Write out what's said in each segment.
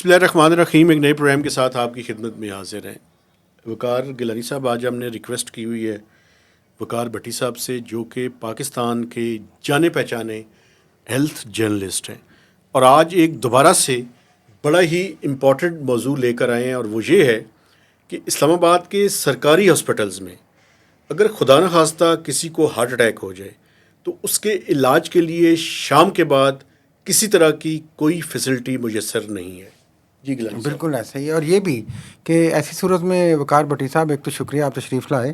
بسم اللہ الرحمن الرحیم. ایک نئے پروگرام کے ساتھ آپ کی خدمت میں حاضر ہیں. وقار گیلانی صاحب، آج ہم نے ریکویسٹ کی ہوئی ہے وقار بھٹی صاحب سے، جو کہ پاکستان کے جانے پہچانے ہیلتھ جرنلسٹ ہیں، اور آج ایک دوبارہ سے بڑا ہی امپورٹنٹ موضوع لے کر آئے ہیں، اور وہ یہ ہے کہ اسلام آباد کے سرکاری ہاسپٹلز میں اگر خدا نخواستہ کسی کو ہارٹ اٹیک ہو جائے تو اس کے علاج کے لیے شام کے بعد کسی طرح کی کوئی فیسلٹی میسر نہیں ہے. جی گیلانی صاحب. بالکل ایسا ہی ہے. اور یہ بھی کہ ایسی صورت میں وقار بھٹی صاحب، ایک تو شکریہ آپ تشریف لائے،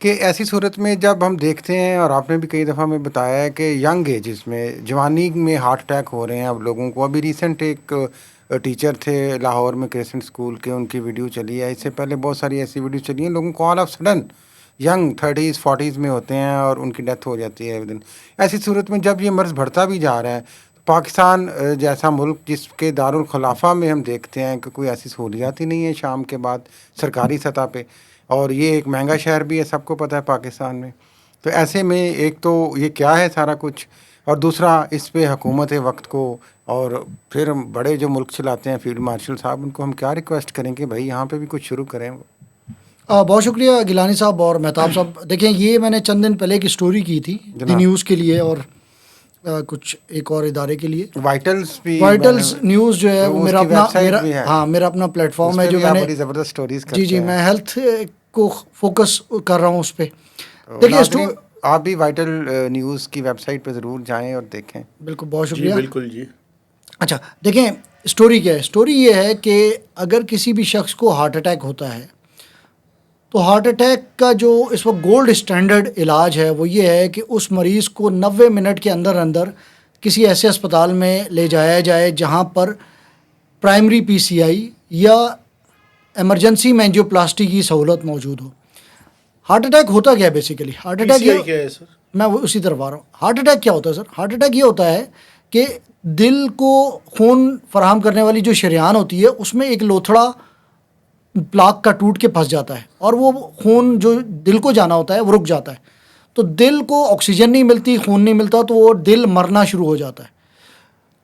کہ ایسی صورت میں جب ہم دیکھتے ہیں، اور آپ نے بھی کئی دفعہ ہمیں بتایا ہے کہ ینگ ایجز میں، جوانی میں ہارٹ اٹیک ہو رہے ہیں اب لوگوں کو. ابھی ریسنٹ ایک ٹیچر تھے لاہور میں کرسچن اسکول کے، ان کی ویڈیو چلی ہے. اس سے پہلے بہت ساری ایسی ویڈیو چلی ہیں، لوگوں کو all of sudden young 30s 40s میں ہوتے ہیں اور ان کی ڈیتھ ہو جاتی ہے ودن. ایسی صورت میں جب یہ مرض بڑھتا بھی جا رہا ہے، پاکستان جیسا ملک جس کے دارالخلافہ میں ہم دیکھتے ہیں کہ کوئی ایسی سہولیات ہی نہیں ہے شام کے بعد سرکاری سطح پہ، اور یہ ایک مہنگا شہر بھی ہے، سب کو پتہ ہے پاکستان میں. تو ایسے میں ایک تو یہ کیا ہے سارا کچھ، اور دوسرا اس پہ حکومت وقت کو، اور پھر بڑے جو ملک چلاتے ہیں فیلڈ مارشل صاحب، ان کو ہم کیا ریکویسٹ کریں کہ بھائی یہاں پہ بھی کچھ شروع کریں. بہت شکریہ گیلانی صاحب اور مہتاب صاحب. دیکھیں، یہ میں نے چند دن پہلے ایک اسٹوری کی تھی دی نیوز کے لیے اور کچھ ایک اور ادارے کے لیے. وائٹلز نیوز جو ہے وہ میرا اپنا پلیٹ فارم ہے، جو میں نے زبردست سٹوریز جی میں ہیلتھ کو فوکس کر رہا ہوں اس پہ. دیکھیں آپ بھی وائٹل نیوز کی ویب سائٹ پہ ضرور جائیں اور دیکھیں. بالکل، بہت شکریہ. بالکل جی. اچھا دیکھیں، اسٹوری کیا ہے. اسٹوری یہ ہے کہ اگر کسی بھی شخص کو ہارٹ اٹیک ہوتا ہے تو ہارٹ اٹیک کا جو اس وقت گولڈ اسٹینڈرڈ علاج ہے وہ یہ ہے کہ اس مریض کو 90 منٹ کے اندر اندر کسی ایسے اسپتال میں لے جایا جائے جہاں پر پرائمری پی سی آئی یا ایمرجنسی میں اینجیوپلاسٹی کی سہولت موجود ہو. ہارٹ اٹیک ہوتا کیا ہے بیسیکلی؟ ہارٹ اٹیک کیا ہے سر؟ میں اسی طرف آ رہا ہوں. ہارٹ اٹیک کیا ہوتا ہے سر؟ ہارٹ اٹیک یہ ہوتا ہے کہ دل کو خون فراہم کرنے والی جو شریان ہوتی ہے اس میں ایک لوتھڑا پلاک کا ٹوٹ کے پھنس جاتا ہے، اور وہ خون جو دل کو جانا ہوتا ہے وہ رک جاتا ہے. تو دل کو آکسیجن نہیں ملتی، خون نہیں ملتا، تو وہ دل مرنا شروع ہو جاتا ہے.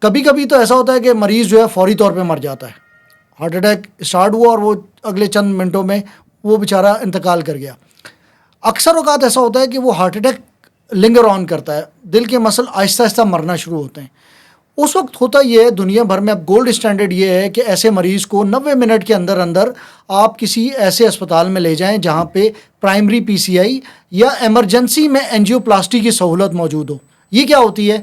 کبھی کبھی تو ایسا ہوتا ہے کہ مریض جو ہے فوری طور پہ مر جاتا ہے. ہارٹ اٹیک اسٹارٹ ہوا اور وہ اگلے چند منٹوں میں وہ بیچارہ انتقال کر گیا. اکثر اوقات ایسا ہوتا ہے کہ وہ ہارٹ اٹیک لنگر آن کرتا ہے، دل کے مسل آہستہ آہستہ مرنا شروع ہوتے ہیں. اس وقت ہوتا یہ ہے دنیا بھر میں اب گولڈ اسٹینڈرڈ یہ ہے کہ ایسے مریض کو 90 منٹ کے اندر اندر آپ کسی ایسے اسپتال میں لے جائیں جہاں پہ پرائمری پی سی آئی یا ایمرجنسی میں اینجیوپلاسٹی کی سہولت موجود ہو. یہ کیا ہوتی ہے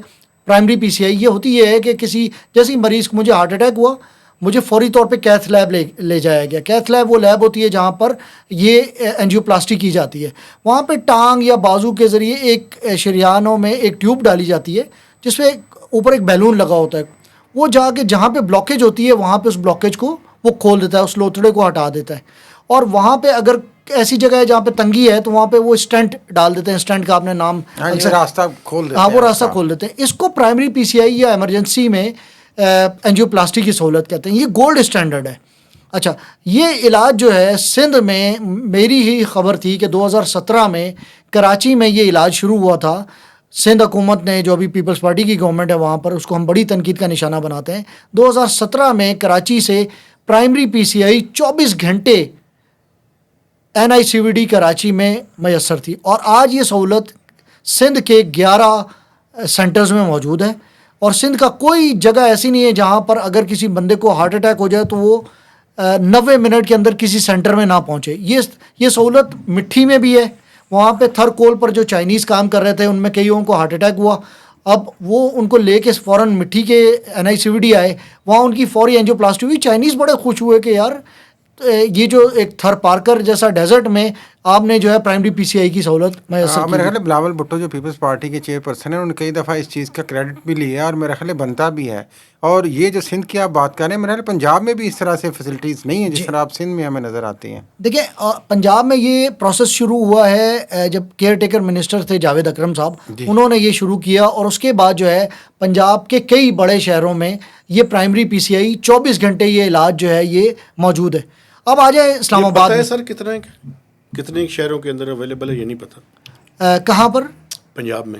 پرائمری پی سی آئی؟ یہ ہوتی ہے کہ کسی جیسی مریض کو مجھے ہارٹ اٹیک ہوا، مجھے فوری طور پہ کیتھ لیب لے جایا گیا. کیتھ لیب وہ لیب ہوتی ہے جہاں پر یہ اینجیوپلاسٹی کی جاتی ہے. وہاں پہ ٹانگ یا بازو کے ذریعے ایک شریانوں میں ایک ٹیوب ڈالی جاتی ہے جس پہ اوپر ایک بیلون لگا ہوتا ہے. وہ جا کے جہاں پہ بلاکیج ہوتی ہے وہاں پہ اس بلاکیج کو وہ کھول دیتا ہے، اس لوتھڑے کو ہٹا دیتا ہے. اور وہاں پہ اگر ایسی جگہ ہے جہاں پہ تنگی ہے تو وہاں پہ وہ اسٹینٹ ڈال دیتے ہیں. اسٹینٹ کا آپ نے نام راستہ کھول دیتے ہیں. وہ راستہ کھول دیتے ہیں. اس کو پرائمری پی سی آئی یا ایمرجنسی میں اینجیوپلاسٹی کی سہولت کہتے ہیں. یہ گولڈ اسٹینڈرڈ ہے. اچھا، یہ علاج جو ہے سندھ میں، میری ہی خبر تھی کہ 2017 میں کراچی میں یہ علاج شروع ہوا تھا. سندھ حکومت نے، جو ابھی پیپلز پارٹی کی گورنمنٹ ہے وہاں پر، اس کو ہم بڑی تنقید کا نشانہ بناتے ہیں. 2017 میں کراچی سے پرائمری پی سی آئی 24 گھنٹے این آئی سی وی ڈی کراچی میں میسر تھی، اور آج یہ سہولت سندھ کے 11 سینٹرز میں موجود ہے. اور سندھ کا کوئی جگہ ایسی نہیں ہے جہاں پر اگر کسی بندے کو ہارٹ اٹیک ہو جائے تو وہ 90 منٹ کے اندر کسی سینٹر میں نہ پہنچے. یہ سہولت مٹھی میں بھی ہے. وہاں پہ تھر کول پر جو چائنیز کام کر رہے تھے ان میں کئیوں کو ہارٹ اٹیک ہوا. اب وہ ان کو لے کے فوراً مٹھی کے این آئی سی وی ڈی آئے، وہاں ان کی فوری اینجیوپلاسٹی ہوئی. چائنیز بڑے خوش ہوئے کہ یار یہ جو ایک تھر پارکر جیسا ڈیزرٹ میں آپ نے جو ہے پرائمری پی سی آئی کی سہولت میسر کی. میرا خیال ہے بلاول بھٹو جو پیپلز پارٹی کے چیئر پرسن ہیں انہوں نے کئی دفعہ اس چیز کا کریڈٹ بھی لیا، اور میرا خیال ہے بنتا بھی ہے. اور یہ جو سندھ کی آپ بات کر رہے ہیں، میرا خیال ہے پنجاب میں بھی اس طرح سے فیسلٹیز نہیں ہیں جس طرح آپ سندھ میں ہمیں نظر آتی ہیں. دیکھیں، پنجاب میں یہ پروسیس شروع ہوا ہے جب کیئر ٹیکر منسٹر تھے جاوید اکرم صاحب، انہوں نے یہ شروع کیا، اور اس کے بعد جو ہے پنجاب کے کئی بڑے شہروں میں یہ پرائمری پی سی آئی 24 گھنٹے یہ علاج جو ہے یہ موجود ہے. اب آ جائے اسلام آباد میں. سر کتنے شہروں کے اندر اویلیبل ہے یہ نہیں پتہ. کہاں پر؟ پنجاب میں.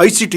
ICT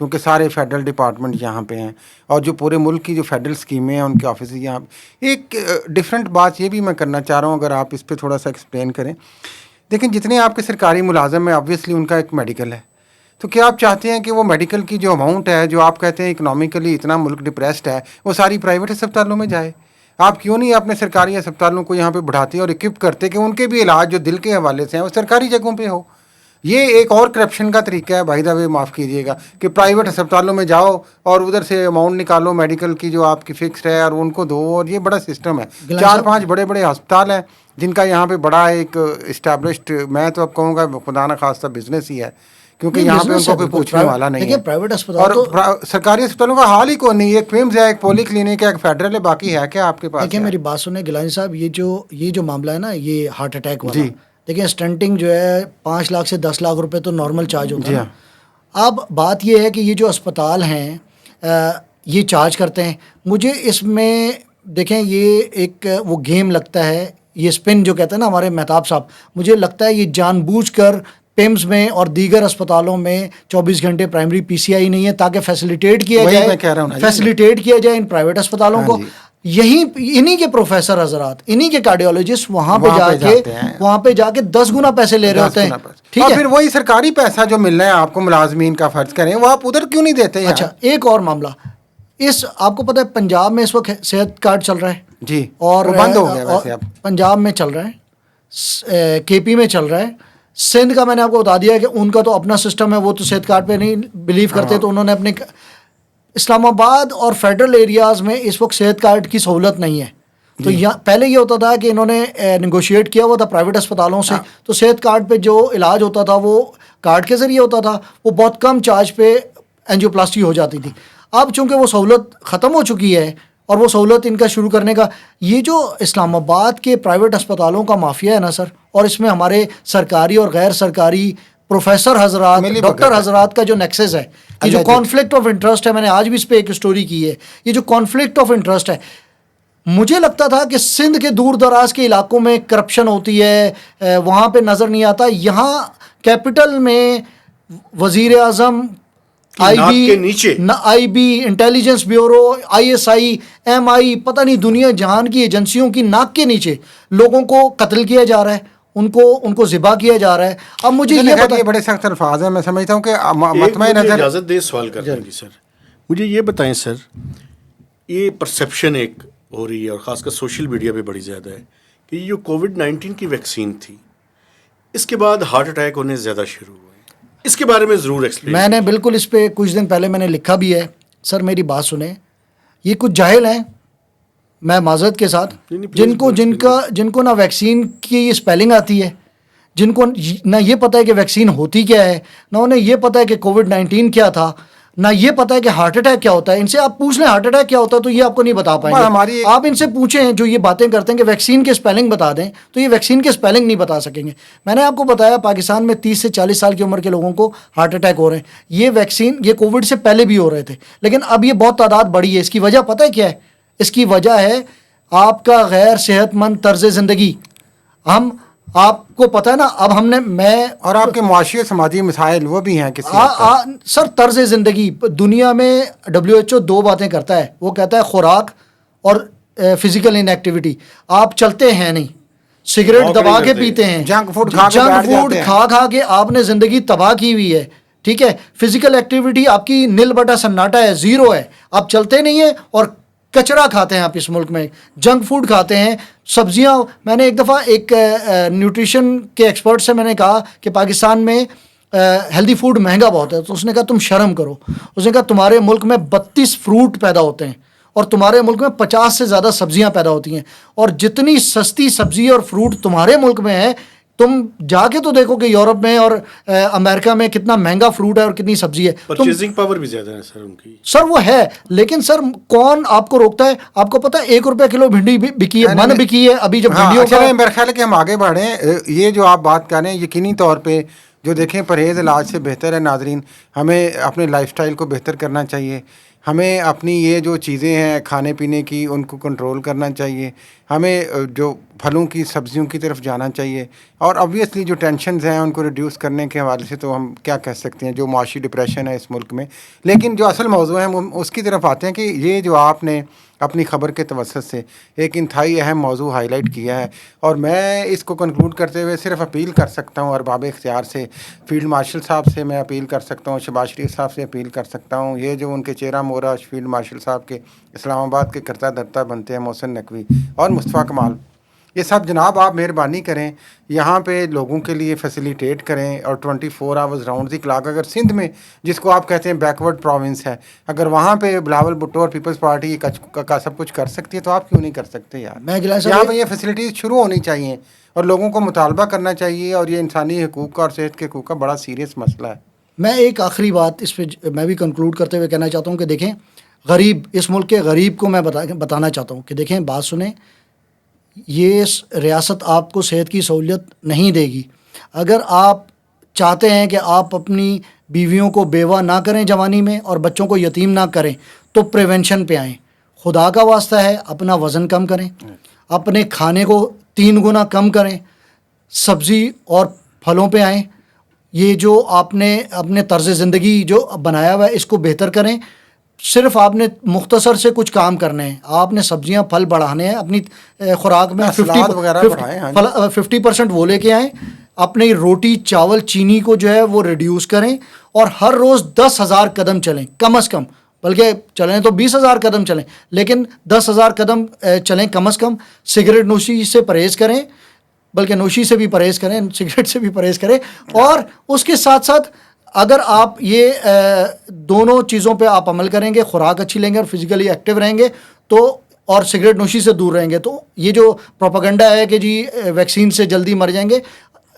کیونکہ سارے فیڈرل ڈپارٹمنٹ یہاں پہ ہیں اور جو پورے ملک کی جو فیڈرل اسکیمیں ہیں ان کے آفس یہاں پہ. ایک ڈفرینٹ بات یہ بھی میں کرنا چاہ رہا ہوں, اگر آپ اس پہ تھوڑا سا ایکسپلین کریں. دیکھیں جتنے آپ کے سرکاری ملازم ہیں آبویسلی ان کا ایک میڈیکل ہے, تو کیا آپ چاہتے ہیں کہ وہ میڈیکل کی جو اماؤنٹ ہے, جو آپ کہتے ہیں اکنامکلی اتنا ملک ڈپریسڈ ہے, وہ ساری پرائیویٹ اسپتالوں میں جائے؟ آپ کیوں نہیں اپنے سرکاری اسپتالوں کو یہاں پہ بڑھاتے اور اکوپ کرتے کہ ان کے بھی علاج جو دل کے حوالے سے ہیں وہ سرکاری جگہوں پہ ہو؟ یہ ایک اور کرپشن کا طریقہ ہے بائی دا وے, معاف کیجیے گا, کہ پرائیویٹ اسپتالوں میں جاؤ اور ادھر سے اماؤنٹ نکالو میڈیکل کی جو آپ کی فکسڈ ہے اور ان کو دو, اور یہ بڑا سسٹم ہے. 4-5 بڑے بڑے ہسپتال ہیں جن کا یہاں پہ بڑا ایک اسٹیبلشڈ, میں تو اب کہوں گا خدا نہ خواستہ بزنس ہی ہے, کیونکہ یہاں پہ ان کو کوئی پوچھنے والا نہیں ہے. پرائیویٹ اسپتال اور سرکاری اسپتالوں کا حال ہی کوئی نہیں. ایک کوئمز ہے, ایک پولی کلینک ہے, ایک فیڈرل ہے, باقی ہے کیا آپ کے پاس؟ دیکھیں میری بات سنیں گیلانی صاحب, یہ جو معاملہ ہے نا, یہ ہارٹ اٹیک والا, جی دیکھیں اسٹنٹنگ جو ہے 5 لاکھ سے 10 لاکھ روپے تو نارمل چارج ہوتا ہے. جی ہاں. اب بات یہ ہے کہ یہ جو اسپتال ہیں یہ چارج کرتے ہیں. مجھے اس میں دیکھیں یہ ایک وہ گیم لگتا ہے, یہ اسپن جو کہتے ہیں نا ہمارے مہتاب صاحب, مجھے لگتا ہے یہ جان بوجھ کر پیمز میں اور دیگر اسپتالوں میں 24 گھنٹے پرائمری پی سی آئی نہیں ہے تاکہ فیسیلیٹیٹ کیا جائے ان پرائیویٹ اسپتالوں کو. یہیں انہی کے پروفیسر حضرات, انہی کے کارڈیولوجسٹ وہاں پہ جا کے 10 گنا پیسے لے رہے ہوتے ہیں. ٹھیک ہے, اور پھر وہی سرکاری پیسہ جو مل رہا ہے آپ کو ملازمین کا فرض کریں, وہ آپ ادھر کیوں نہیں دیتے؟ اچھا ایک اور معاملہ, آپ کو پتہ ہے پنجاب میں اس وقت صحت کارڈ چل رہا ہے جی, اور بند ہو گیا ویسے اب. پنجاب میں چل رہا ہے, کے پی میں چل رہا ہے, سندھ کا میں نے آپ کو بتا دیا کہ ان کا تو اپنا سسٹم ہے, وہ تو صحت کارڈ پہ نہیں بلیو کرتے, تو انہوں نے اپنے اسلام آباد اور فیڈرل ایریاز میں اس وقت صحت کارڈ کی سہولت نہیں ہے. تو پہلے یہ ہوتا تھا کہ انہوں نے نیگوشیٹ کیا ہوا تھا پرائیویٹ اسپتالوں سے, تو صحت کارڈ پہ جو علاج ہوتا تھا وہ کارڈ کے ذریعے ہوتا تھا, وہ بہت کم چارج پہ اینجیوپلاسٹی ہو جاتی تھی. اب چونکہ وہ سہولت ختم ہو چکی ہے اور وہ سہولت ان کا شروع کرنے کا, یہ جو اسلام آباد کے پرائیویٹ اسپتالوں کا مافیا ہے نا سر, اور اس میں ہمارے سرکاری اور غیر سرکاری پروفیسر حضرات, ڈاکٹر حضرات کا جو نیکسس ہے, یہ جو کانفلکٹ آف انٹرسٹ ہے, میں نے آج بھی اس پہ ایک اسٹوری کی ہے, یہ جو کانفلکٹ آف انٹرسٹ ہے, مجھے لگتا تھا کہ سندھ کے دور دراز کے علاقوں میں کرپشن ہوتی ہے, وہاں پہ نظر نہیں آتا. یہاں کیپٹل میں وزیر اعظم, I B, intelligence bureau, ISI, MI, پتہ نہیں دنیا جہان کی ایجنسیوں کی ناک کے نیچے لوگوں کو قتل کیا جا رہا ہے, ان کو ذبح کیا جا رہا ہے. اب مجھے یہ یہ بڑے سخت الفاظ ہیں, میں سمجھتا ہوں کہ مطمئن نظر. اجازت دے سوال کرنے کی سر, مجھے یہ بتائیں سر, یہ پرسیپشن ایک ہو رہی ہے اور خاص کر سوشل میڈیا پہ بڑی زیادہ ہے کہ یہ جو کووڈ-19 کی ویکسین تھی, اس کے بعد ہارٹ اٹیک ہونے زیادہ شروع ہوئے, اس کے بارے میں ضرور ایکسپلین. میں نے بالکل اس پہ کچھ دن پہلے میں نے لکھا بھی ہے. سر میری بات سنیں, یہ کچھ جاہل ہیں, میں معذرت کے ساتھ, جن کو نہ ویکسین کی اسپیلنگ آتی ہے, جن کو نہ یہ پتہ ہے کہ ویکسین ہوتی کیا ہے, نہ انہیں یہ پتہ ہے کہ کووڈ-19 کیا تھا, نہ یہ پتہ ہے کہ ہارٹ اٹیک کیا ہوتا ہے. ان سے آپ پوچھ لیں ہارٹ اٹیک کیا ہوتا ہے تو یہ آپ کو نہیں بتا پائیں گے. آپ ان سے پوچھیں جو یہ باتیں کرتے ہیں کہ ویکسین کے اسپیلنگ بتا دیں, تو یہ ویکسین کے اسپیلنگ نہیں بتا سکیں گے. میں نے آپ کو بتایا پاکستان میں 30 سے 40 سال کی عمر کے لوگوں کو ہارٹ اٹیک ہو رہے ہیں. یہ ویکسین, یہ کووڈ سے پہلے بھی ہو رہے تھے, لیکن اب یہ بہت تعداد بڑھی ہے. اس کی وجہ پتہ ہے کیا ہے؟ اس کی وجہ ہے آپ کا غیر صحت مند طرز زندگی. آپ کو پتہ ہے نا, اب ہم نے, میں اور آپ کے معاشی سماجی مسائل وہ بھی ہیں کسی سر. طرز زندگی دنیا میں WHO 2 باتیں کرتا ہے, وہ کہتا ہے خوراک اور فزیکل ان ایکٹیویٹی. آپ چلتے ہیں نہیں, سگریٹ دبا کے پیتے ہیں, جنک فوڈ کھا کے آپ نے زندگی تباہ کی ہوئی ہے. ٹھیک ہے, فزیکل ایکٹیویٹی آپ کی نیل بٹا سناٹا ہے, زیرو ہے. آپ چلتے نہیں ہیں اور کچرا کھاتے ہیں. آپ اس ملک میں جنک فوڈ کھاتے ہیں, سبزیاں. میں نے ایک دفعہ ایک نیوٹریشن کے ایکسپرٹ سے میں نے کہا کہ پاکستان میں ہیلدی فوڈ مہنگا بہت ہے, تو اس نے کہا تم شرم کرو. اس نے کہا تمہارے ملک میں 32 فروٹ پیدا ہوتے ہیں اور تمہارے ملک میں 50 سے زیادہ سبزیاں پیدا ہوتی ہیں, اور جتنی سستی سبزی اور فروٹ تمہارے ملک میں ہے, تم جا کے تو دیکھو کہ یورپ میں اور امریکہ میں کتنا مہنگا فروٹ ہے اور کتنی سبزی ہے. پرچیزنگ پاور بھی زیادہ ہے سر ان کی. سر وہ ہے, لیکن سر کون آپ کو روکتا ہے؟ آپ کو پتہ ہے 1 روپے کلو بھنڈی بکی ہے, من بکی ہے ابھی جب بھنڈیوں کا. میرا خیال ہے کہ ہم آگے بڑھیں. یہ جو آپ بات کر رہے ہیں یقینی طور پہ جو دیکھیں پرہیز علاج سے بہتر ہے. ناظرین, ہمیں اپنے لائف سٹائل کو بہتر کرنا چاہیے. ہمیں اپنی یہ جو چیزیں ہیں کھانے پینے کی ان کو کنٹرول کرنا چاہیے. ہمیں جو پھلوں کی سبزیوں کی طرف جانا چاہیے. اور obviously جو ٹینشنز ہیں ان کو ریڈیوس کرنے کے حوالے سے تو ہم کیا کہہ سکتے ہیں, جو معاشی ڈپریشن ہے اس ملک میں. لیکن جو اصل موضوع ہے ہم اس کی طرف آتے ہیں کہ یہ جو آپ نے اپنی خبر کے توسط سے ایک انتہائی اہم موضوع ہائی لائٹ کیا ہے, اور میں اس کو کنکلوڈ کرتے ہوئے صرف اپیل کر سکتا ہوں ارباب اختیار سے, فیلڈ مارشل صاحب سے میں اپیل کر سکتا ہوں, شہباز شریف صاحب سے اپیل کر سکتا ہوں, یہ جو ان کے چہرہ مورا فیلڈ مارشل صاحب کے اسلام آباد کے کرتا دھرتا بنتے ہیں محسن نقوی اور مصطفیٰ کمال, یہ سب جناب آپ مہربانی کریں یہاں پہ لوگوں کے لیے فیسیلیٹیٹ کریں. اور 24 آورز راؤنڈ دی کلاک اگر سندھ میں, جس کو آپ کہتے ہیں بیکورڈ پروونس ہے, اگر وہاں پہ بلاول بھٹو اور پیپلز پارٹی کا سب کچھ کر سکتی ہے تو آپ کیوں نہیں کر سکتے یار؟ میں گلائے یہاں صاحب پہ یہ فیسلٹیز شروع ہونی چاہیے اور لوگوں کو مطالبہ کرنا چاہیے, اور یہ انسانی حقوق کا اور صحت کے حقوق کا بڑا سیریس مسئلہ ہے. میں ایک آخری بات اس پہ میں بھی کنکلوڈ کرتے ہوئے کہنا چاہتا ہوں کہ دیکھیں غریب, اس ملک کے غریب کو میں بتانا چاہتا ہوں کہ دیکھیں بات سنیں, یہ ریاست آپ کو صحت کی سہولت نہیں دے گی. اگر آپ چاہتے ہیں کہ آپ اپنی بیویوں کو بیوہ نہ کریں جوانی میں اور بچوں کو یتیم نہ کریں تو پریونشن پہ آئیں. خدا کا واسطہ ہے اپنا وزن کم کریں, اپنے کھانے کو 3 گنا کم کریں, سبزی اور پھلوں پہ آئیں. یہ جو آپ نے اپنے طرز زندگی جو بنایا ہوا ہے اس کو بہتر کریں. صرف آپ نے مختصر سے کچھ کام کرنے ہیں, آپ نے سبزیاں پھل بڑھانے ہیں اپنی خوراک میں, سلاد وغیرہ بڑھائیں, 50% وہ لے کے آئیں. اپنی روٹی چاول چینی کو جو ہے وہ ریڈیوس کریں, اور ہر روز 10,000 قدم چلیں کم از کم, بلکہ چلیں تو 20,000 قدم چلیں, لیکن 10,000 قدم چلیں کم از کم. سگریٹ نوشی سے پرہیز کریں, بلکہ نوشی سے بھی پرہیز کریں, سگریٹ سے بھی پرہیز کریں. اور اس کے ساتھ ساتھ اگر آپ یہ دونوں چیزوں پہ آپ عمل کریں گے, خوراک اچھی لیں گے اور فزیکلی ایکٹیو رہیں گے تو, اور سگریٹ نوشی سے دور رہیں گے, تو یہ جو پروپیگنڈا ہے کہ جی ویکسین سے جلدی مر جائیں گے,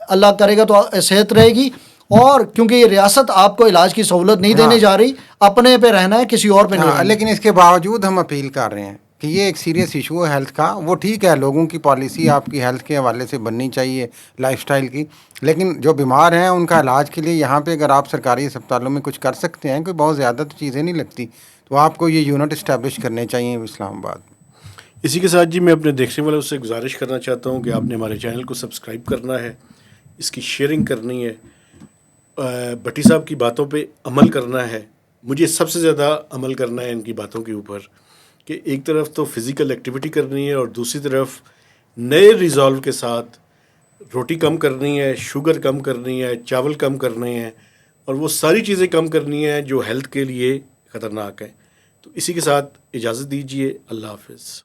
اللہ کرے گا تو صحت رہے گی. اور کیونکہ یہ ریاست آپ کو علاج کی سہولت نہیں دینے جا رہی, اپنے پہ رہنا ہے, کسی اور پہ نہیں رہنا. لیکن اس کے باوجود ہم اپیل کر رہے ہیں کہ یہ ایک سیریس ایشو ہے ہیلتھ کا. وہ ٹھیک ہے لوگوں کی پالیسی آپ کی ہیلتھ کے حوالے سے بننی چاہیے, لائف سٹائل کی, لیکن جو بیمار ہیں ان کا علاج کے لیے یہاں پہ اگر آپ سرکاری اسپتالوں میں کچھ کر سکتے ہیں, کوئی بہت زیادہ تو چیزیں نہیں لگتی, تو آپ کو یہ یونٹ اسٹیبلش کرنے چاہیے اسلام آباد میں. اسی کے ساتھ جی میں اپنے دیکھنے والوں سے گزارش کرنا چاہتا ہوں کہ آپ نے ہمارے چینل کو سبسکرائب کرنا ہے, اس کی شیئرنگ کرنی ہے, بھٹی صاحب کی باتوں پہ عمل کرنا ہے. مجھے سب سے زیادہ عمل کرنا ہے ان کی باتوں کے اوپر, کہ ایک طرف تو فزیکل ایکٹیویٹی کرنی ہے اور دوسری طرف نئے ریزالو کے ساتھ روٹی کم کرنی ہے, شوگر کم کرنی ہے, چاول کم کرنے ہیں, اور وہ ساری چیزیں کم کرنی ہیں جو ہیلتھ کے لیے خطرناک ہیں. تو اسی کے ساتھ اجازت دیجیے, اللہ حافظ.